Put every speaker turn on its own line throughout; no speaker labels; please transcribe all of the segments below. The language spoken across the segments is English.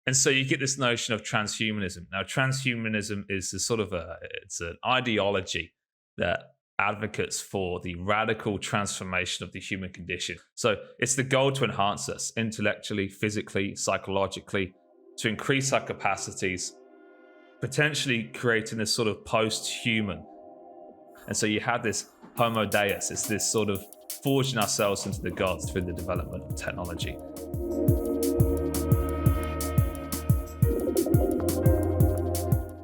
And so you get this notion of transhumanism. Now, transhumanism is a sort of it's an ideology that advocates for the radical transformation of the human condition. So it's the goal to enhance us intellectually, physically, psychologically, to increase our capacities, potentially creating this sort of post-human. And so you have this homo deus, it's this sort of forging ourselves into the gods through the development of technology.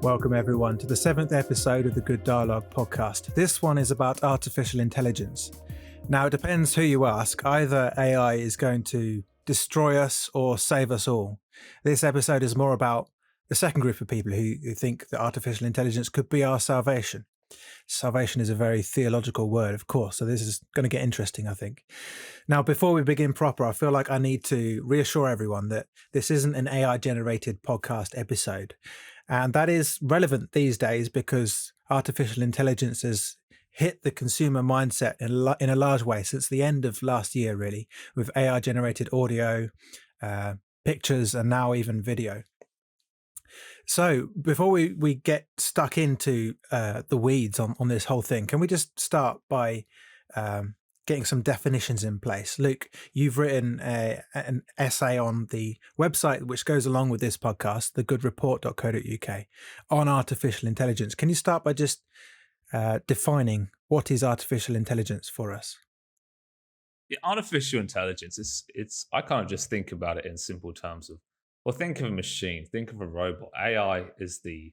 Welcome everyone to the 7th episode of the Good Dialogue podcast. This one is about artificial intelligence. Now, it depends who you ask. Either AI is going to destroy us or save us all. This episode is more about the second group of people who think that artificial intelligence could be our salvation. Salvation is a very theological word, of course, so this is going to get interesting, I think. Now, before we begin proper, I feel like I need to reassure everyone that this isn't an AI-generated podcast episode. And that is relevant these days because artificial intelligence has hit the consumer mindset in a large way since the end of last year, really, with AI-generated audio, pictures, and now even video. So before we get stuck into the weeds on this whole thing, can we just start by getting some definitions in place? Luke, you've written an essay on the website which goes along with this podcast, thegoodreport.co.uk, on artificial intelligence. Can you start by just defining what is artificial intelligence for us?
Yeah, artificial intelligence, it's I kind of just think about it in simple terms of, well, think of a machine, think of a robot. AI is the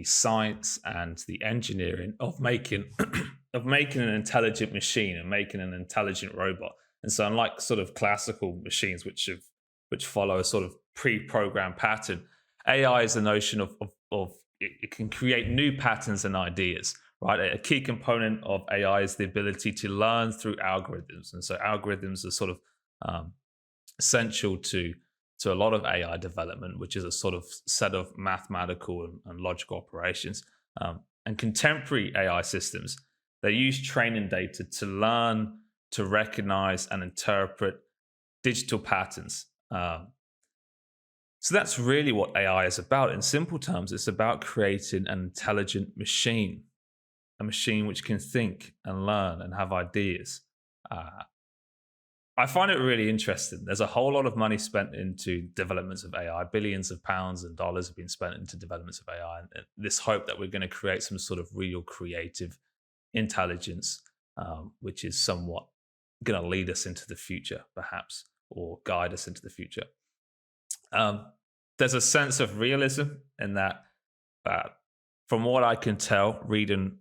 science and the engineering of making of making an intelligent machine and making an intelligent robot. And so, unlike sort of classical machines, which follow a sort of pre-programmed pattern, AI is the notion of it can create new patterns and ideas. Right, a key component of AI is the ability to learn through algorithms, and so algorithms are sort of essential to a lot of AI development, which is a sort of set of mathematical and logical operations. And contemporary AI systems, they use training data to learn, to recognize and interpret digital patterns. So that's really what AI is about. In simple terms, it's about creating an intelligent machine, a machine which can think and learn and have ideas. I find it really interesting. There's a whole lot of money spent into developments of AI. Billions of pounds and dollars have been spent into developments of AI. And this hope that we're going to create some sort of real creative intelligence, which is somewhat going to lead us into the future, perhaps, or guide us into the future. There's a sense of realism in that, from what I can tell, reading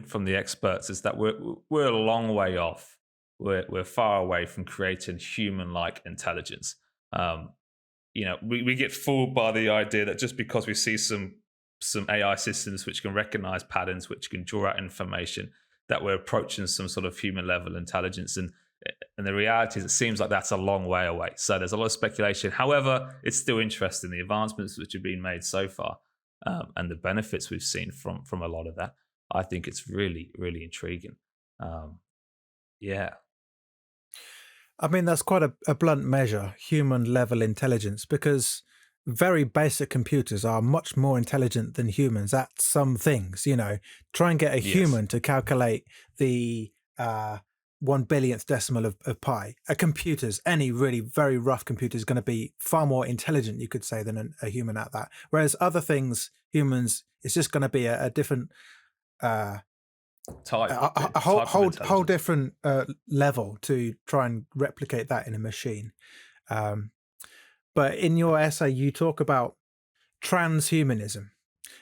from the experts, is that we're a long way off. We're far away from creating human-like intelligence. We get fooled by the idea that just because we see some AI systems which can recognize patterns, which can draw out information, that we're approaching some sort of human-level intelligence. And the reality is, it seems like that's a long way away. So there's a lot of speculation. However, it's still interesting, the advancements which have been made so far, and the benefits we've seen from a lot of that. I think it's really, really intriguing. Yeah.
I mean, that's quite a blunt measure, human level intelligence, because very basic computers are much more intelligent than humans at some things. Try and get a human to calculate the 1/1000th decimal of pi. Any really very rough computer is going to be far more intelligent, you could say, than a human at that. Whereas other things, humans, it's just going to be a different
type,
a whole different level to try and replicate that in a machine. But in your essay, you talk about transhumanism,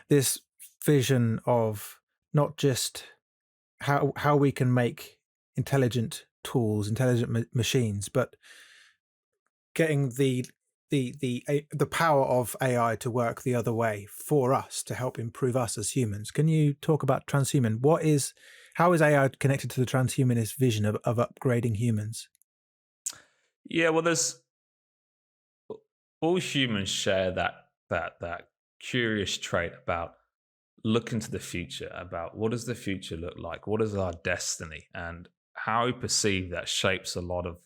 this vision of not just how we can make intelligent tools, intelligent machines, but getting the power of AI to work the other way for us to help improve us as humans. Can you talk about transhuman? How is AI connected to the transhumanist vision of upgrading humans?
Yeah, well, all humans share that curious trait about looking to the future, about what does the future look like, what is our destiny, and how we perceive that shapes a lot of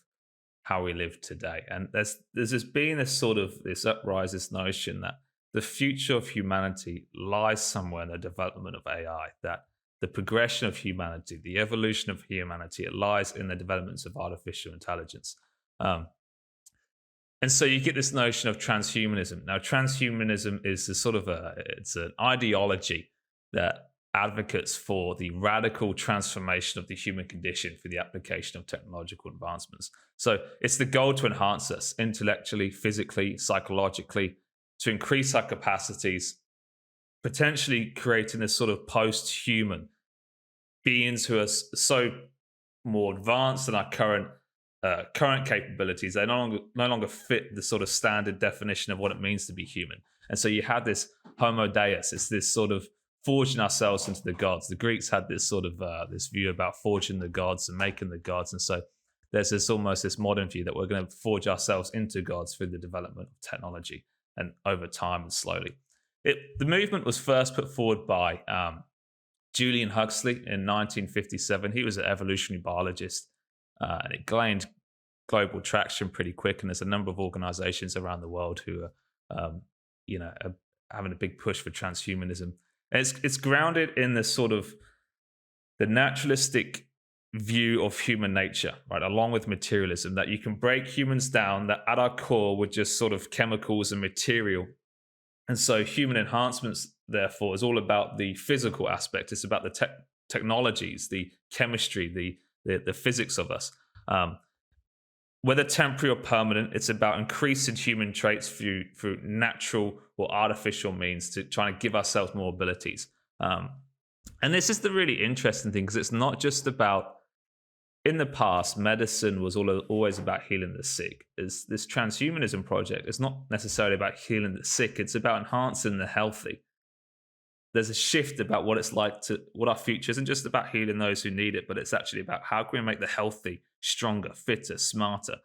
how we live today. And there's been this uprise, this notion that the future of humanity lies somewhere in the development of AI, that the progression of humanity, the evolution of humanity, it lies in the developments of artificial intelligence. Um, and so you get this notion of transhumanism. Now, transhumanism is it's an ideology that advocates for the radical transformation of the human condition for the application of technological advancements. So it's the goal to enhance us intellectually, physically, psychologically, to increase our capacities, potentially creating this sort of post-human beings who are so more advanced than our current capabilities. They no longer fit the sort of standard definition of what it means to be human. And so you have this homo deus, it's this sort of forging ourselves into the gods. The Greeks had this sort of this view about forging the gods and making the gods. And so there's this modern view that we're going to forge ourselves into gods through the development of technology and over time and slowly. The movement was first put forward by Julian Huxley in 1957. He was an evolutionary biologist, and it gained global traction pretty quick. And there's a number of organizations around the world who are having a big push for transhumanism. And it's grounded in this sort of the naturalistic view of human nature, right, along with materialism, that you can break humans down, that at our core we're just sort of chemicals and material. And so human enhancements, therefore, is all about the physical aspect. It's about the technologies, the chemistry, the physics of us. Whether temporary or permanent, it's about increasing human traits through natural or artificial means to try and give ourselves more abilities. And this is the really interesting thing, because it's not just about, in the past, medicine was always about healing the sick. This transhumanism project is not necessarily about healing the sick, it's about enhancing the healthy. There's a shift about what it's like what our future isn't just about healing those who need it, but it's actually about how can we make the healthy stronger, fitter, smarter.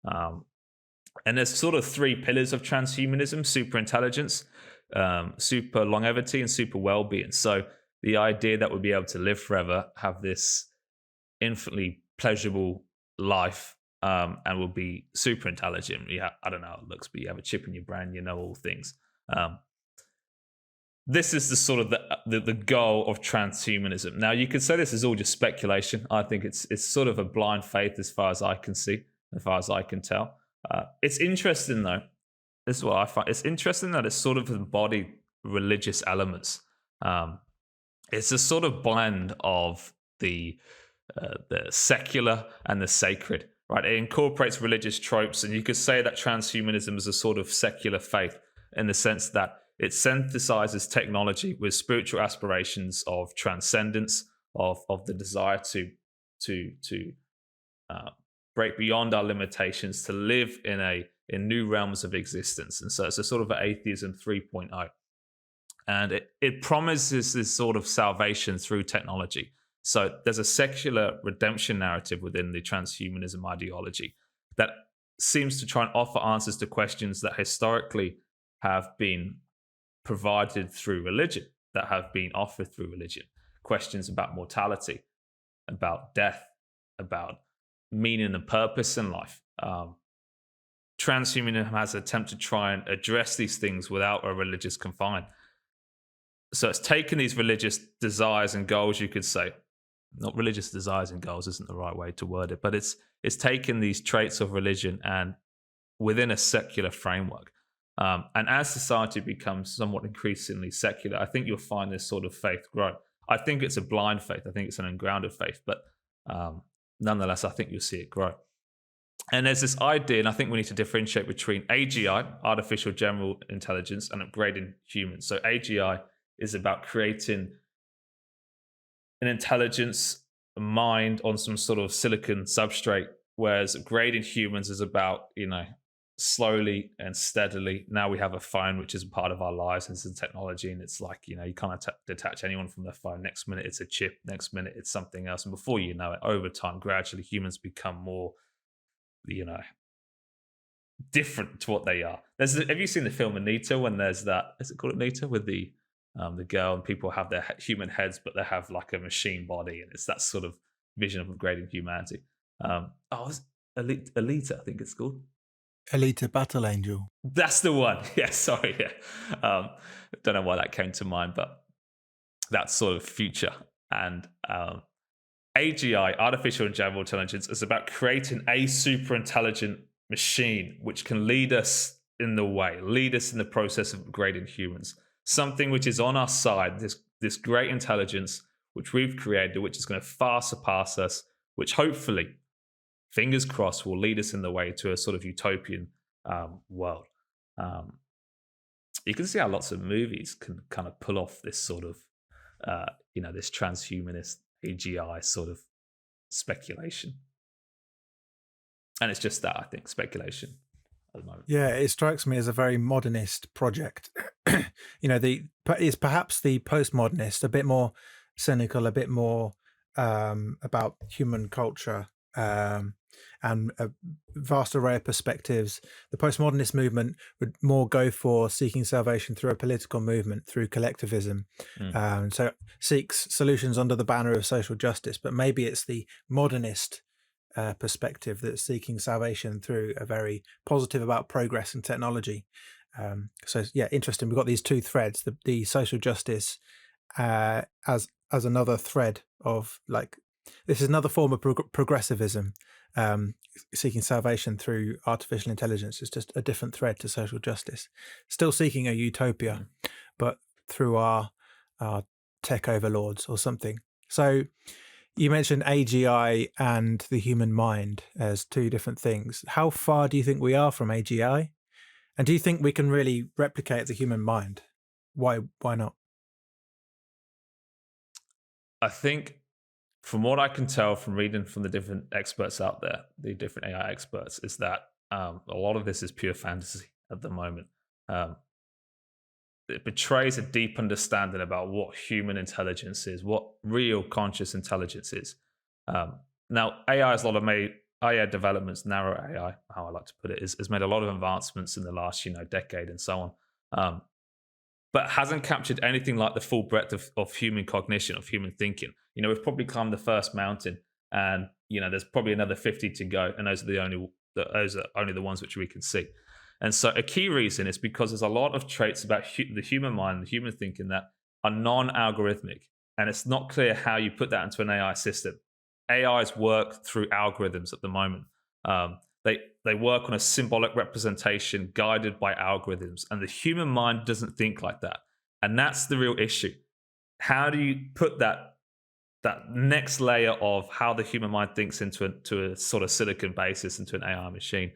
And there's sort of three pillars of transhumanism: superintelligence, super longevity, and super well-being. So the idea that we'll be able to live forever, have this infinitely pleasurable life, and we'll be super intelligent. I don't know how it looks, but you have a chip in your brain, you know all things. This is the sort of the goal of transhumanism. Now, you could say this is all just speculation. I think it's sort of a blind faith as far as I can see, as far as I can tell. It's interesting, though. This is what I find. It's interesting that it's sort of embodied religious elements. It's a sort of blend of the secular and the sacred, right? It incorporates religious tropes, and you could say that transhumanism is a sort of secular faith in the sense that it synthesizes technology with spiritual aspirations of transcendence, of the desire to break beyond our limitations, to live in new realms of existence. And so it's a sort of an atheism 3.0. And it promises this sort of salvation through technology. So there's a secular redemption narrative within the transhumanism ideology that seems to try and offer answers to questions that historically have been provided through religion, that have been offered through religion. Questions about mortality, about death, about meaning and purpose in life. Transhumanism has attempted to try and address these things without a religious confine. So it's taken these religious desires and goals, you could say. Not religious desires and goals isn't the right way to word it, but it's taken these traits of religion and within a secular framework. And as society becomes somewhat increasingly secular, I think you'll find this sort of faith grow. I think it's a blind faith. I think it's an ungrounded faith, but nonetheless, I think you'll see it grow. And there's this idea, and I think we need to differentiate between AGI, artificial general intelligence, and upgrading humans. So AGI is about creating an intelligence, a mind on some sort of silicon substrate, whereas upgrading humans is about, slowly and steadily. Now we have a phone, which is a part of our lives, and it's a technology, and it's like, you can't detach anyone from their phone. Next minute it's a chip, next minute it's something else. And before you know it, over time, gradually humans become more, different to what they are. Have you seen the film Anita, when there's that, is it called Anita, with the girl, and people have their human heads, but they have like a machine body, and it's that sort of vision of upgrading humanity. Alita, I think it's called.
Alita Battle Angel.
That's the one. Yeah, sorry. Yeah, don't know why that came to mind, but that sort of future. And AGI, artificial and general intelligence, is about creating a super intelligent machine which can lead us in the way, lead us in the process of upgrading humans. Something which is on our side, this great intelligence which we've created, which is going to far surpass us, which hopefully, fingers crossed, will lead us in the way to a sort of utopian world. You can see how lots of movies can kind of pull off this sort of, this transhumanist AGI sort of speculation. And it's just that, I think, speculation at the moment.
Yeah, it strikes me as a very modernist project. Is perhaps the postmodernist, a bit more cynical, a bit more about human culture, and a vast array of perspectives. The postmodernist movement would more go for seeking salvation through a political movement, through collectivism. So seeks solutions under the banner of social justice, but maybe it's the modernist perspective that's seeking salvation through a very positive about progress and technology. So yeah, interesting. We've got these two threads: the social justice as another thread of, like, this is another form of progressivism, seeking salvation through artificial intelligence. Is just a different thread to social justice, still seeking a utopia, but through our tech overlords or something. So you mentioned AGI and the human mind as two different things. How far do you think we are from AGI? And do you think we can really replicate the human mind? Why not?
I think, from what I can tell from reading from the different experts out there, the different AI experts, is that a lot of this is pure fantasy at the moment. It betrays a deep understanding about what human intelligence is, what real conscious intelligence is. Now, AI has a lot of AI developments, narrow AI, how I like to put it, has made a lot of advancements in the last decade and so on, but hasn't captured anything like the full breadth of human cognition, of human thinking. We've probably climbed the first mountain, and there's probably another 50 to go, and those are only the ones which we can see. And so a key reason is because there's a lot of traits about the human mind, the human thinking, that are non-algorithmic, and it's not clear how you put that into an AI system. AIs work through algorithms at the moment. They work on a symbolic representation guided by algorithms, and the human mind doesn't think like that. And that's the real issue. How do you put that next layer of how the human mind thinks into a sort of silicon basis, into an AI machine?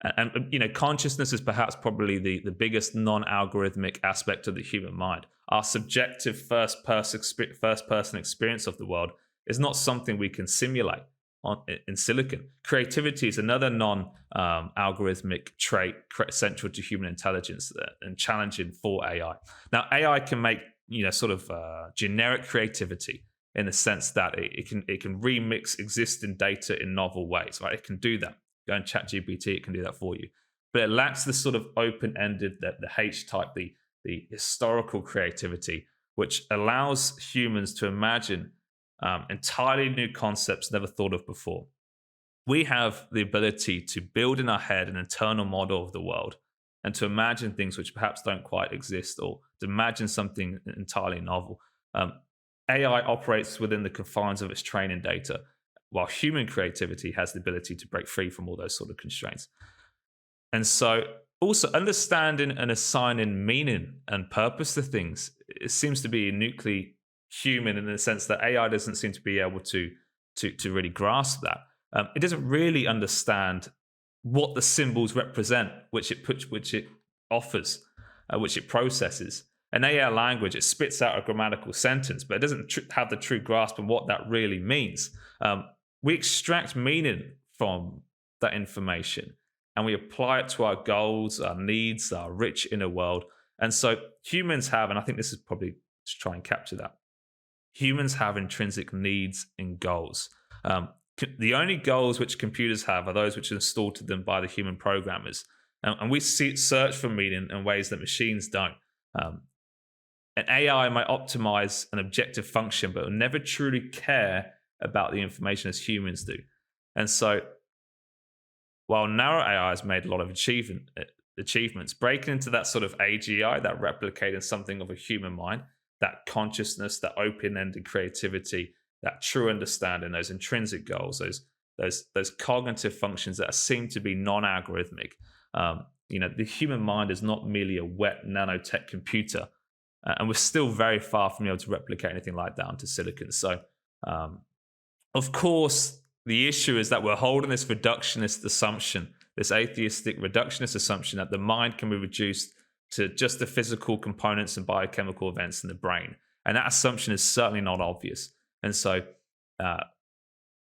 And consciousness is perhaps probably the biggest non-algorithmic aspect of the human mind. Our subjective first-person experience of the world is not something we can simulate in silicon. Creativity is another non-algorithmic trait central to human intelligence and challenging for AI. Now, AI can make generic creativity in the sense that it can remix existing data in novel ways. Right? It can do that. Go and ChatGPT, it can do that for you. But it lacks the sort of open-ended, the H-type, the historical creativity, which allows humans to imagine entirely new concepts never thought of before. We have the ability to build in our head an internal model of the world and to imagine things which perhaps don't quite exist, or to imagine something entirely novel. AI operates within the confines of its training data, while human creativity has the ability to break free from all those sort of constraints. And so also understanding and assigning meaning and purpose to things, it seems to be uniquely human in the sense that AI doesn't seem to be able to really grasp that. It doesn't really understand what the symbols represent, which it offers, which it processes. An AI language, it spits out a grammatical sentence, but it doesn't have the true grasp of what that really means. We extract meaning from that information and we apply it to our goals, our needs, our rich inner world. And so humans have, and I think this is probably to try and capture that, humans have intrinsic needs and goals. The only goals which computers have are those which are installed to them by the human programmers. And we search for meaning in ways that machines don't. An AI might optimize an objective function, but will never truly care about the information as humans do. And so while narrow AI has made a lot of achievements, breaking into that sort of AGI, that replicating something of a human mind, that consciousness, that open-ended creativity, that true understanding, those intrinsic goals, those cognitive functions that seem to be non-algorithmic. The human mind is not merely a wet nanotech computer, and we're still very far from being able to replicate anything like that onto silicon. So, of course, the issue is that we're holding this reductionist assumption, this atheistic reductionist assumption that the mind can be reduced to just the physical components and biochemical events in the brain. And that assumption is certainly not obvious. And so,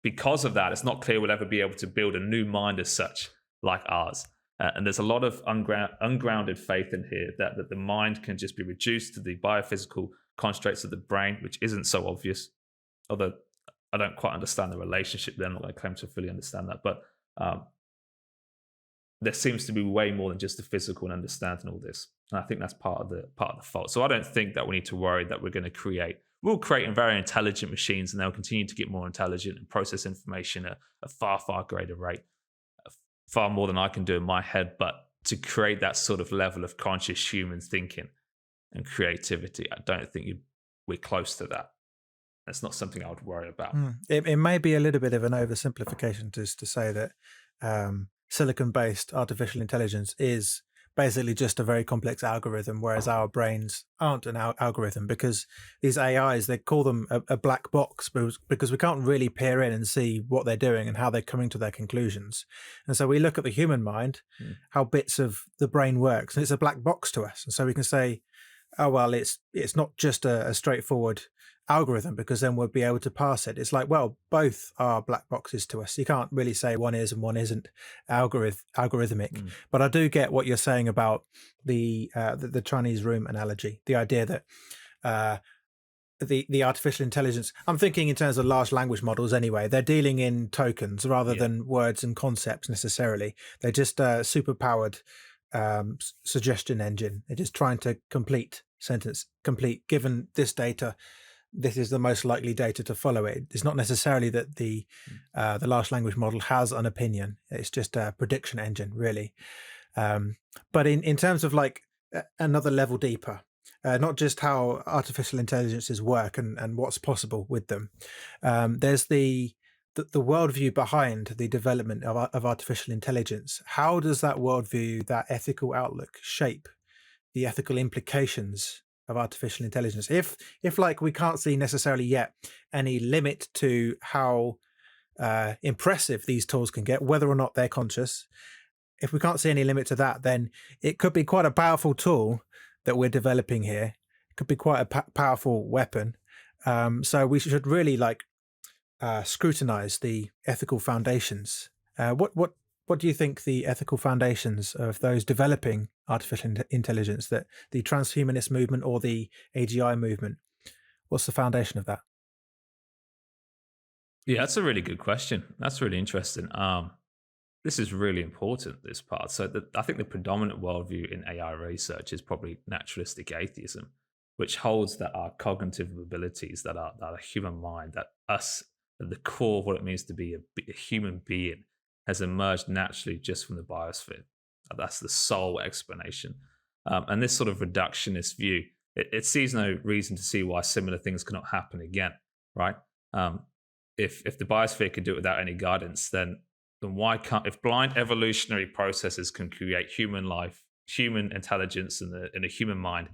because of that, it's not clear we'll ever be able to build a new mind as such, like ours. And there's a lot of ungrounded faith in here that the mind can just be reduced to the biophysical constructs of the brain, which isn't so obvious. Although I don't quite understand the relationship there. I'm not going to claim to fully understand that. But there seems to be way more than just the physical and understanding all this. And I think that's part of the fault. So I don't think that we need to worry that we'll create very intelligent machines, and they'll continue to get more intelligent and process information at a far, far greater rate, far more than I can do in my head. But to create that sort of level of conscious human thinking and creativity, I don't think we're close to that. That's not something I would worry about.
It may be a little bit of an oversimplification just to say that silicon-based artificial intelligence is basically just a very complex algorithm, whereas our brains aren't an algorithm, because these AIs, they call them a black box because we can't really peer in and see what they're doing and how they're coming to their conclusions. And so we look at the human mind, how bits of the brain works, and it's a black box to us. And so we can say, oh, well, it's not just a straightforward algorithm, because then we'll be able to parse it. It's like, well, both are black boxes to us. You can't really say one is and one isn't algorithmic. But I do get what you're saying about the Chinese room analogy, the idea that the artificial intelligence, I'm thinking in terms of large language models anyway, they're dealing in tokens rather than words and concepts necessarily. They're just a superpowered suggestion engine. They're just trying to complete given this data, this is the most likely data to follow it. It's not necessarily that the large language model has an opinion. It's just a prediction engine, really. But in terms of like another level deeper, not just how artificial intelligences work and what's possible with them, there's the worldview behind the development of artificial intelligence. How does that worldview, that ethical outlook, shape the ethical implications of artificial intelligence? If like we can't see necessarily yet any limit to how impressive these tools can get, whether or not they're conscious, if we can't see any limit to that, then it could be quite a powerful tool that we're developing here. It could be quite a powerful weapon. So we should really scrutinize the ethical foundations. What do you think the ethical foundations of those developing artificial intelligence, that the transhumanist movement or the AGI movement, what's the foundation of that?
Yeah, that's a really good question. That's really interesting. This is really important, this part. So I think the predominant worldview in AI research is probably naturalistic atheism, which holds that our cognitive abilities, that our human mind, that us at the core of what it means to be a human being, has emerged naturally just from the biosphere. That's the sole explanation. And this sort of reductionist view, it sees no reason to see why similar things cannot happen again, right? If the biosphere could do it without any guidance, then why can't, if blind evolutionary processes can create human life, human intelligence in a human mind,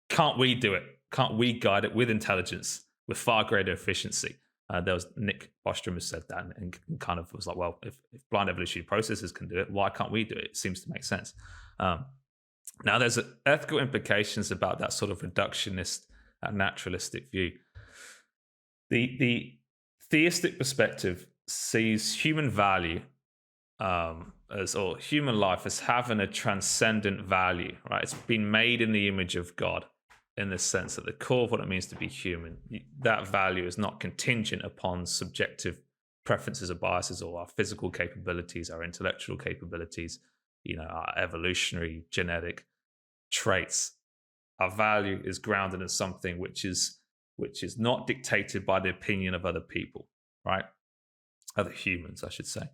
can't we do it? Can't we guide it with intelligence, with far greater efficiency? There was Nick Bostrom who said that and kind of was like, well, if blind evolutionary processes can do it, why can't we do it? It seems to make sense. Now, there's ethical implications about that sort of reductionist, naturalistic view. The theistic perspective sees human value or human life as having a transcendent value, right? It's been made in the image of God, in the sense that the core of what it means to be human, that value is not contingent upon subjective preferences or biases or our physical capabilities, our intellectual capabilities, our evolutionary genetic traits. Our value is grounded in something which is not dictated by the opinion of other people, right? Other humans, I should say.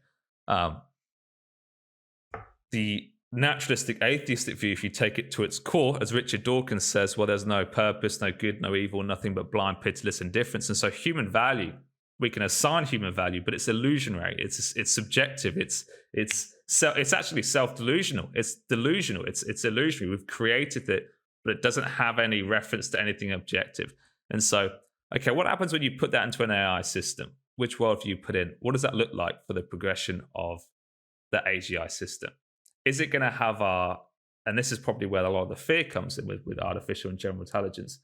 the naturalistic atheistic view, if you take it to its core, as Richard Dawkins says, well, there's no purpose, no good, no evil, nothing but blind, pitiless indifference. And so human value, we can assign human value, but it's illusionary. It's subjective. It's actually self-delusional. It's delusional. It's illusory. We've created it, but it doesn't have any reference to anything objective. And so, okay, what happens when you put that into an AI system? Which worldview you put in? What does that look like for the progression of the AGI system? Is it going to have and this is probably where a lot of the fear comes in with artificial and general intelligence,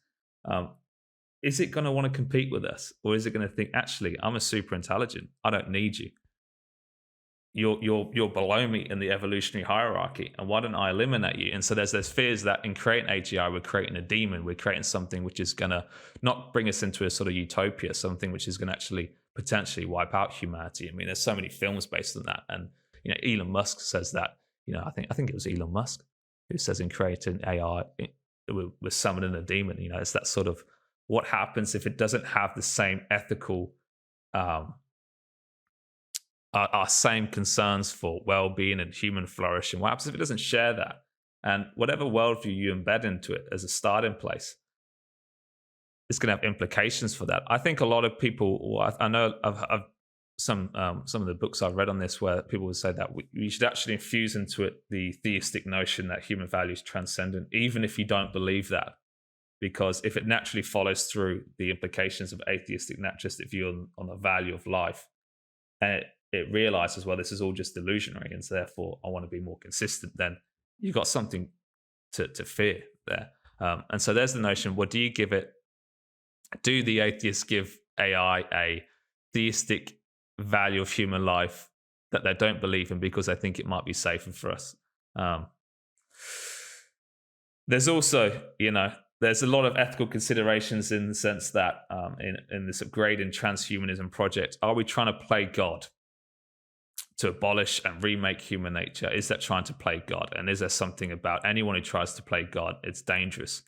is it going to want to compete with us? Or is it going to think, actually, I'm a super intelligent, I don't need you. You're below me in the evolutionary hierarchy, and why don't I eliminate you? And so there's fears that in creating AGI, we're creating a demon, we're creating something which is going to not bring us into a sort of utopia, something which is going to actually potentially wipe out humanity. I mean, there's so many films based on that. And, Elon Musk says that, I think it was Elon Musk who says in creating AI, we're summoning a demon. It's that sort of what happens if it doesn't have the same ethical, our same concerns for well-being and human flourishing. What happens if it doesn't share that? And whatever worldview you embed into it as a starting place, it's going to have implications for that. I think a lot of people, I know I've some of the books I've read on this where people would say that we should actually infuse into it the theistic notion that human value is transcendent, even if you don't believe that. Because if it naturally follows through the implications of atheistic naturalistic view on the value of life, and it realizes, well, this is all just illusionary, and so therefore I want to be more consistent, then you've got something to fear there. And so there's the notion, what do you give it? Do the atheists give AI a theistic value of human life that they don't believe in because they think it might be safer for us? There's also, there's a lot of ethical considerations in the sense that in this upgrading transhumanism project, are we trying to play God to abolish and remake human nature? Is that trying to play God? And is there something about anyone who tries to play God, it's dangerous?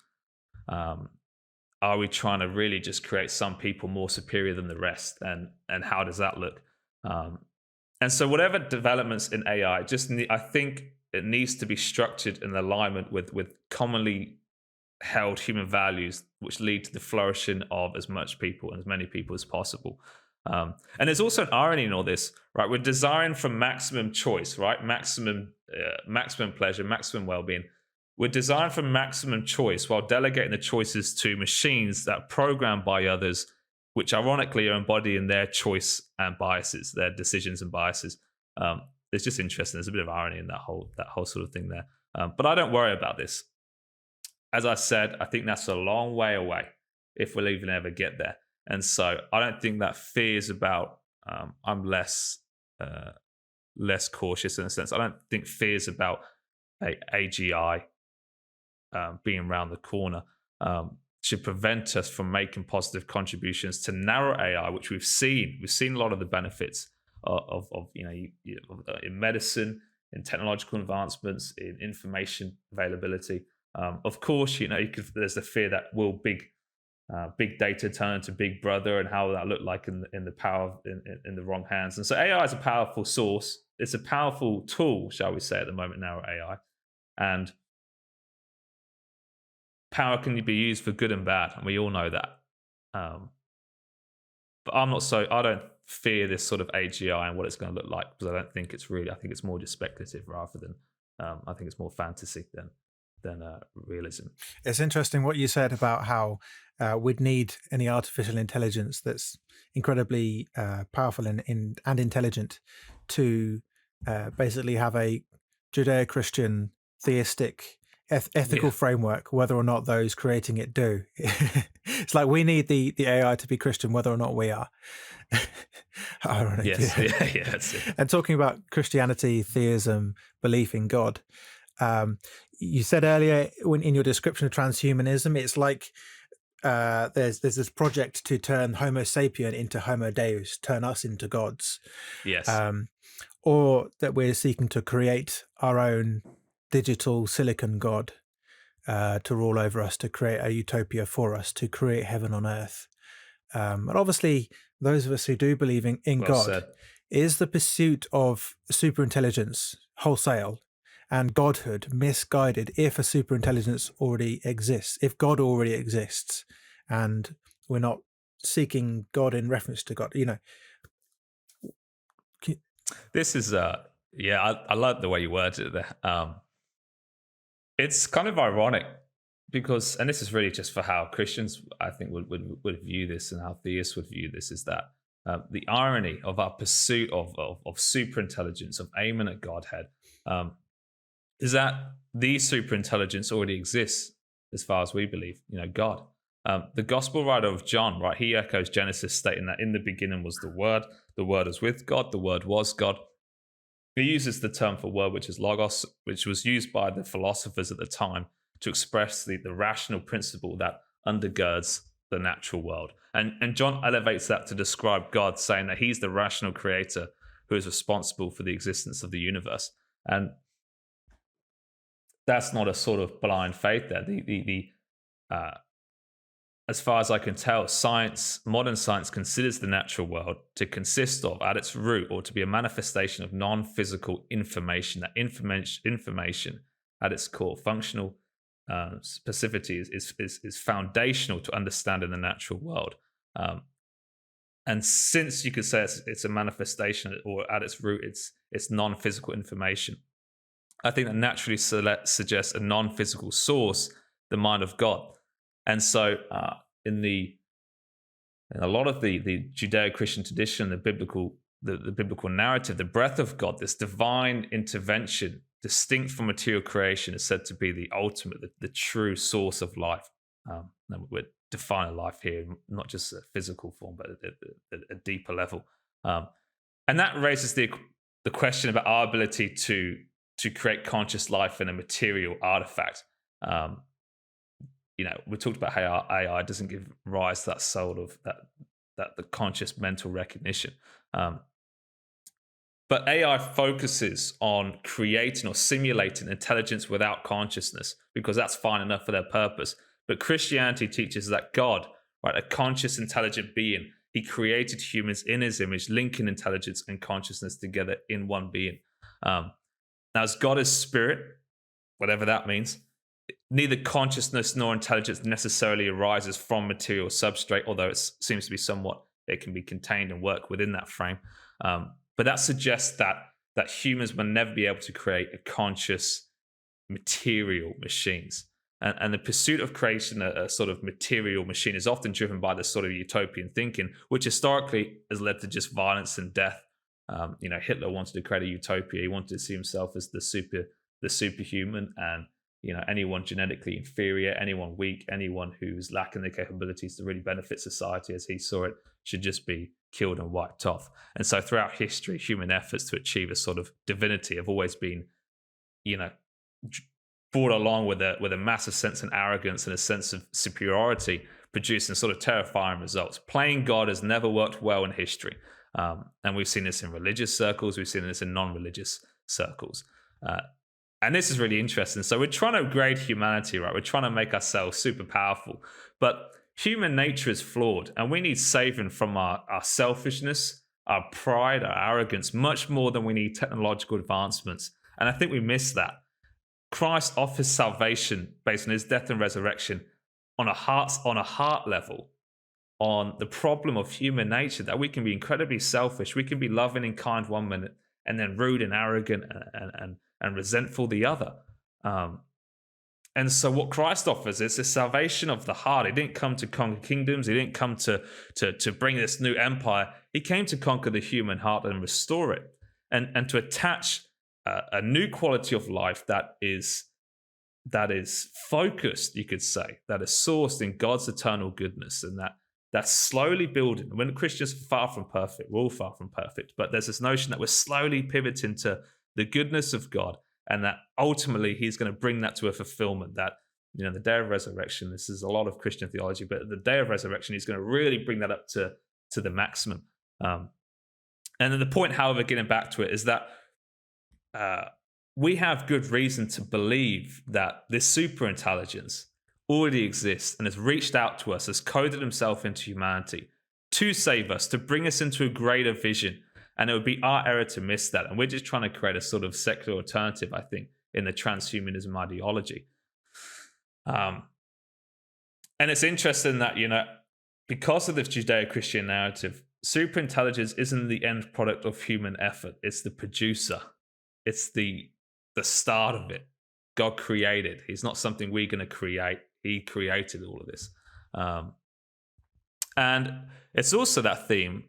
Are we trying to really just create some people more superior than the rest? And how does that look? And so whatever developments in AI, I think it needs to be structured in alignment with commonly held human values, which lead to the flourishing of as much people and as many people as possible. And there's also an irony in all this, right? We're desiring for maximum choice, right? Maximum pleasure, maximum well-being. We're designed for maximum choice while delegating the choices to machines that are programmed by others, which ironically are embodying their choice and biases, their decisions and biases. It's just interesting. There's a bit of irony in that whole sort of thing there. But I don't worry about this. As I said, I think that's a long way away if we'll even ever get there. And so I don't think that fears about, I'm less cautious in a sense. I don't think fears about AGI being around the corner should prevent us from making positive contributions to narrow AI, which we've seen. We've seen a lot of the benefits of in medicine, in technological advancements, in information availability. Of course, there's the fear that will big data turn into Big Brother, and how that look like in the power in the wrong hands. And so AI is a powerful source. It's a powerful tool, shall we say, at the moment now, AI, and power can be used for good and bad, and we all know that. But I don't fear this sort of AGI and what it's going to look like, because I don't think it's really. I think it's more just speculative rather than. I think it's more fantasy than realism.
It's interesting what you said about how we'd need any artificial intelligence that's incredibly powerful and intelligent to basically have a Judeo-Christian theistic ethical framework, whether or not those creating it do. It's like we need the AI to be Christian, whether or not we are. Ironic.
Yes, yeah, that's it.
And talking about Christianity, theism, belief in God, you said earlier in your description of transhumanism, it's like there's this project to turn Homo sapien into Homo Deus, turn us into gods.
Yes.
Or that we're seeking to create our own digital silicon god to rule over us, to create a utopia for us, to create heaven on earth. And obviously, those of us who do believe in God, is the pursuit of superintelligence wholesale and godhood misguided if a superintelligence already exists, if God already exists, and we're not seeking God in reference to God?
This is I like the way you worded it there. It's kind of ironic because, and this is really just for how Christians, I think, would view this, and how theists would view this, is that the irony of our pursuit of superintelligence, of aiming at Godhead, is that the superintelligence already exists as far as we believe, God. The gospel writer of John, right, he echoes Genesis, stating that in the beginning was the Word was with God, the Word was God. He uses the term for word, which is logos, which was used by the philosophers at the time to express the rational principle that undergirds the natural world. And John elevates that to describe God, saying that he's the rational creator who is responsible for the existence of the universe. And that's not a sort of blind faith there. As far as I can tell, modern science considers the natural world to consist of, at its root, or to be a manifestation of non-physical information. That information at its core, functional specificity, is foundational to understanding the natural world. And since you could say it's a manifestation, or at its root, it's non-physical information, I think that naturally suggests a non-physical source, the mind of God. And so in a lot of the Judeo-Christian tradition, the biblical narrative, the breath of God, this divine intervention, distinct from material creation, is said to be the ultimate, the true source of life. And we're defining life here, not just a physical form, but a deeper level. And that raises the question about our ability to create conscious life in a material artifact. We talked about how AI doesn't give rise to that sort of that the conscious mental recognition. But AI focuses on creating or simulating intelligence without consciousness, because that's fine enough for their purpose. But Christianity teaches that God, right, a conscious, intelligent being, he created humans in his image, linking intelligence and consciousness together in one being. Now, as God is spirit, whatever that means, neither consciousness nor intelligence necessarily arises from material substrate, although it seems to be it can be contained and work within that frame. But that suggests that humans will never be able to create a conscious material machines. And the pursuit of creating a sort of material machine is often driven by this sort of utopian thinking, which historically has led to just violence and death. Hitler wanted to create a utopia. He wanted to see himself as the superhuman, and anyone genetically inferior, anyone weak, anyone who's lacking the capabilities to really benefit society as he saw it, should just be killed and wiped off. And so throughout history, human efforts to achieve a sort of divinity have always been, brought along with a massive sense of arrogance and a sense of superiority, producing sort of terrifying results. Playing God has never worked well in history. And we've seen this in religious circles, we've seen this in non-religious circles. And this is really interesting. So we're trying to upgrade humanity, right? We're trying to make ourselves super powerful. But human nature is flawed, and we need saving from our selfishness, our pride, our arrogance, much more than we need technological advancements. And I think we miss that. Christ offers salvation based on his death and resurrection on a heart level, on the problem of human nature, that we can be incredibly selfish. We can be loving and kind one minute, and then rude and arrogant and resentful the other. And so what Christ offers is the salvation of the heart. He didn't come to conquer kingdoms. He didn't come to bring this new empire. He came to conquer the human heart and restore it, and to attach a new quality of life that is focused, you could say, that is sourced in God's eternal goodness, and that's slowly building. When Christians are far from perfect, we're all far from perfect, but there's this notion that we're slowly pivoting to the goodness of God, and that ultimately he's going to bring that to a fulfillment, that the day of resurrection, this is a lot of Christian theology, but the day of resurrection, he's going to really bring that up to the maximum. And then the point, however, getting back to it, is that we have good reason to believe that this superintelligence already exists and has reached out to us, has coded himself into humanity to save us, to bring us into a greater vision. And it would be our error to miss that. And we're just trying to create a sort of secular alternative, I think, in the transhumanism ideology. And it's interesting that, because of the Judeo-Christian narrative, superintelligence isn't the end product of human effort. It's the producer. It's the start of it. God created. He's not something we're going to create. He created all of this. And it's also that theme,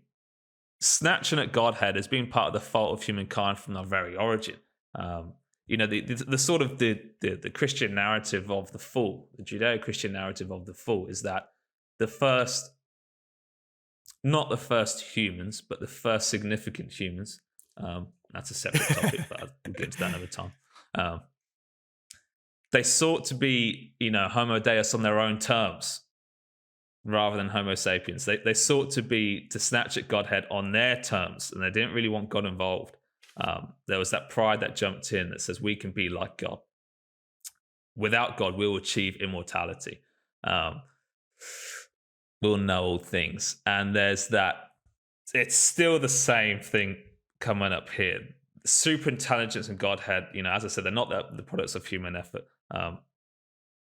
snatching at Godhead has been part of the fault of humankind from our very origin. The sort of the Christian narrative of the fall, the Judeo-Christian narrative of the fall, is that not the first humans, but the first significant humans. That's a separate topic, but we'll get to that another time. They sought to be, Homo Deus on their own terms, rather than Homo sapiens. They sought to snatch at Godhead on their terms, and they didn't really want God involved. There was that pride that jumped in that says we can be like God. Without God, we'll achieve immortality. We'll know all things. And there's that, it's still the same thing coming up here. Superintelligence and Godhead, as I said, they're not the products of human effort.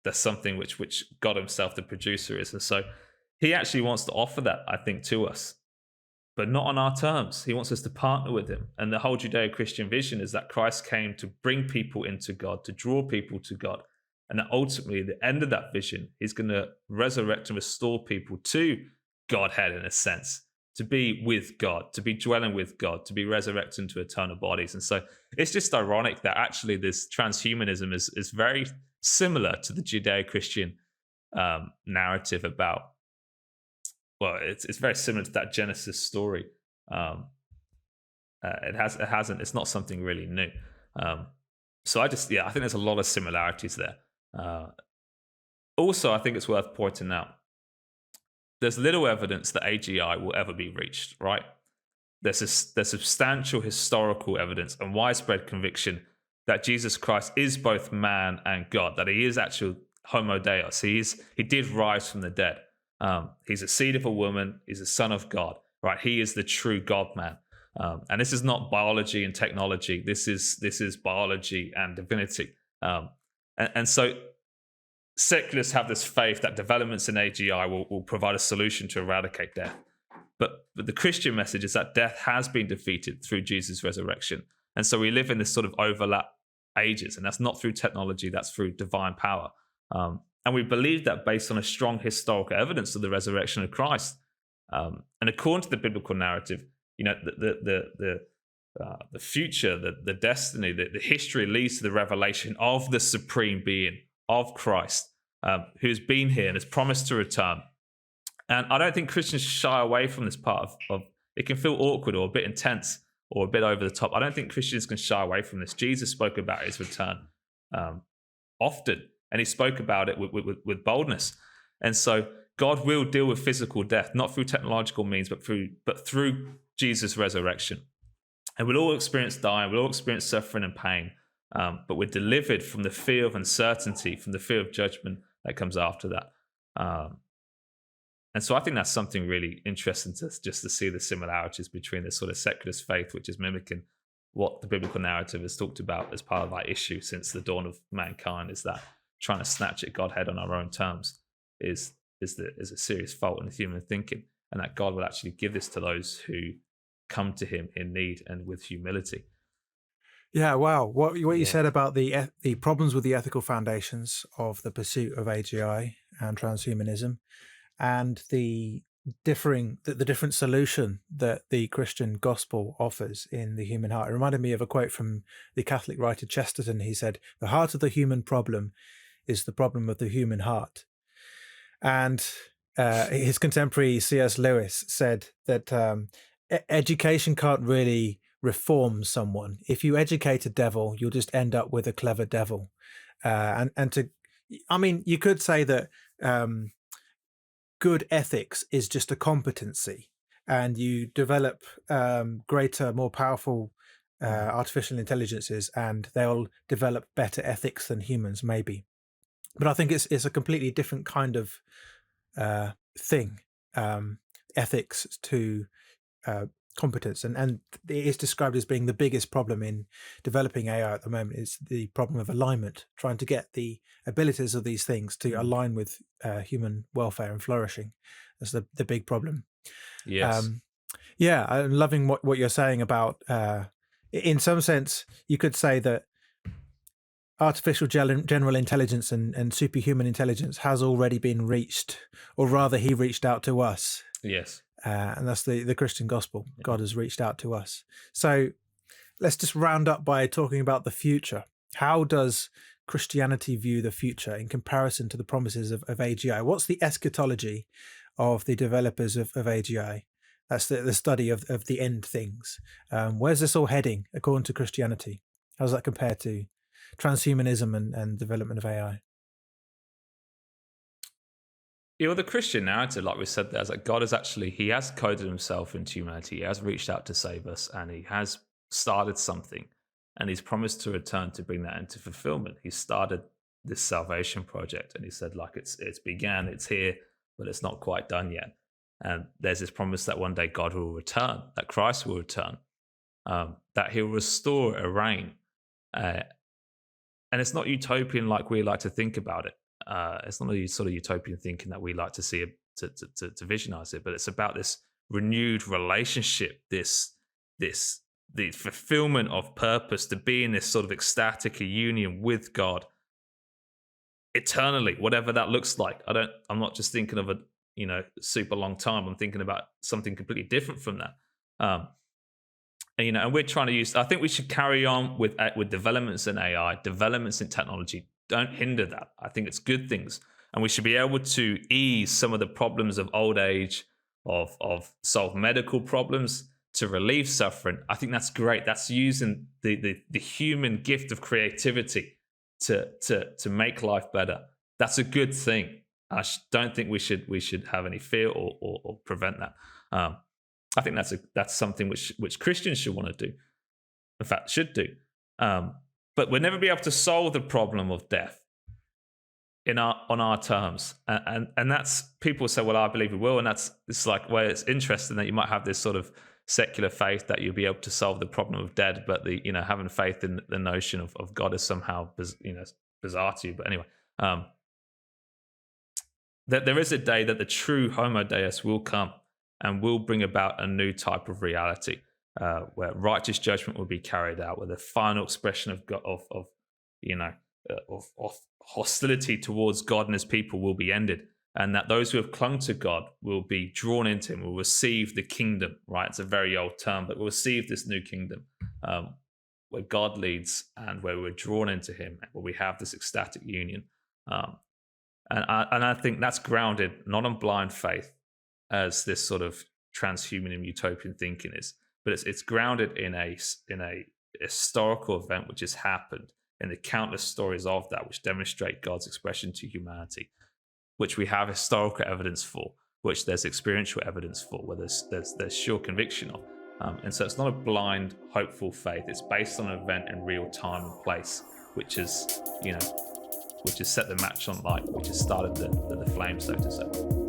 There's something which God himself, the producer, is. And so he actually wants to offer that, I think, to us, but not on our terms. He wants us to partner with him. And the whole Judeo-Christian vision is that Christ came to bring people into God, to draw people to God. And that ultimately, at the end of that vision, he's going to resurrect and restore people to Godhead, in a sense, to be with God, to be dwelling with God, to be resurrected into eternal bodies. And so it's just ironic that actually this transhumanism is very similar to the Judeo-Christian narrative about, well, it's very similar to that Genesis story. It's not something really new. So I think there's a lot of similarities there. Also, I think it's worth pointing out, there's little evidence that AGI will ever be reached, right? There's substantial historical evidence and widespread conviction that Jesus Christ is both man and God, that he is actual Homo Deus. He did rise from the dead. He's a seed of a woman. He's a son of God, right? He is the true God-man. And this is not biology and technology. This is biology and divinity. And so secularists have this faith that developments in AGI will provide a solution to eradicate death. But the Christian message is that death has been defeated through Jesus' resurrection. And so we live in this sort of overlap ages, and that's not through technology, that's through divine power. And we believe that based on a strong historical evidence of the resurrection of Christ. And according to the biblical narrative, the future, the destiny, the history leads to the revelation of the supreme being, of Christ, who's been here and has promised to return. And I don't think Christians shy away from this part of it. Can feel awkward or a bit intense or a bit over the top. I don't think Christians can shy away from this. Jesus spoke about his return often, and he spoke about it with boldness. And so God will deal with physical death, not through technological means, but through Jesus' resurrection. And we'll all experience dying, we'll all experience suffering and pain, but we're delivered from the fear of uncertainty, from the fear of judgment that comes after that. And so I think that's something really interesting to see the similarities between this sort of secularist faith, which is mimicking what the biblical narrative has talked about as part of our issue since the dawn of mankind, is that trying to snatch at Godhead on our own terms is a serious fault in human thinking, and that God will actually give this to those who come to him in need and with humility.
Yeah, wow. What you said about the problems with the ethical foundations of the pursuit of AGI and transhumanism, and the different solution that the Christian gospel offers in the human heart. It reminded me of a quote from the Catholic writer Chesterton. He said, "The heart of the human problem is the problem of the human heart." And his contemporary C.S. Lewis said that education can't really reform someone. If you educate a devil, you'll just end up with a clever devil. You could say that good ethics is just a competency, and you develop greater, more powerful artificial intelligences, and they'll develop better ethics than humans, maybe. But I think it's a completely different kind of thing, ethics to competence, and it is described as being the biggest problem in developing AI at the moment is the problem of alignment, trying to get the abilities of these things to align with human welfare and flourishing. That's the big problem.
Yes.
Yeah, I'm loving what you're saying about, in some sense, you could say that artificial general intelligence and superhuman intelligence has already been reached, or rather he reached out to us.
Yes.
And that's the Christian gospel. God has reached out to us. So let's just round up by talking about the future. How does Christianity view the future in comparison to the promises of AGI? What's the eschatology of the developers of AGI? That's the study of the end things. Where's this all heading according to Christianity? How does that compare to transhumanism and development of AI?
Yeah, well, the Christian narrative, like we said there, is that God he has coded himself into humanity. He has reached out to save us, and he has started something, and he's promised to return to bring that into fulfillment. He started this salvation project, and he said, like, it's began, it's here, but it's not quite done yet. And there's this promise that one day God will return, that Christ will return, that he'll restore a reign. And it's not utopian like we like to think about it. It's not a sort of utopian thinking that we like to see to visionize it, but it's about this renewed relationship, the fulfillment of purpose, to be in this sort of ecstatic union with God eternally, whatever that looks like. I'm not just thinking of a super long time. I'm thinking about something completely different from that. And we're trying to use. I think we should carry on with developments in AI, developments in technology. Don't hinder that. I think it's good things, and we should be able to ease some of the problems of old age, of solve medical problems, to relieve suffering. I think that's great. That's using the human gift of creativity to make life better. That's a good thing. I don't think we should have any fear or prevent that. I think that's something which Christians should want to do. In fact, should do. But we'll never be able to solve the problem of death on our terms. And that's, people say, well, I believe we will. And it's like, well, it's interesting that you might have this sort of secular faith that you'll be able to solve the problem of death, but having faith in the notion of God is somehow bizarre to you. But anyway, that there is a day that the true Homo Deus will come and will bring about a new type of reality, where righteous judgment will be carried out, where the final expression of God, of hostility towards God and his people will be ended, and that those who have clung to God will be drawn into him, will receive the kingdom, right? It's a very old term, but we'll receive this new kingdom, where God leads and where we're drawn into him, where we have this ecstatic union. And I think that's grounded not on blind faith, as this sort of transhuman and utopian thinking is, but it's grounded in a historical event which has happened, and the countless stories of that which demonstrate God's expression to humanity, which we have historical evidence for, which there's experiential evidence for, where there's sure conviction of. And so it's not a blind, hopeful faith. It's based on an event in real time and place, which has set the match on light, which has started the flame, so to say.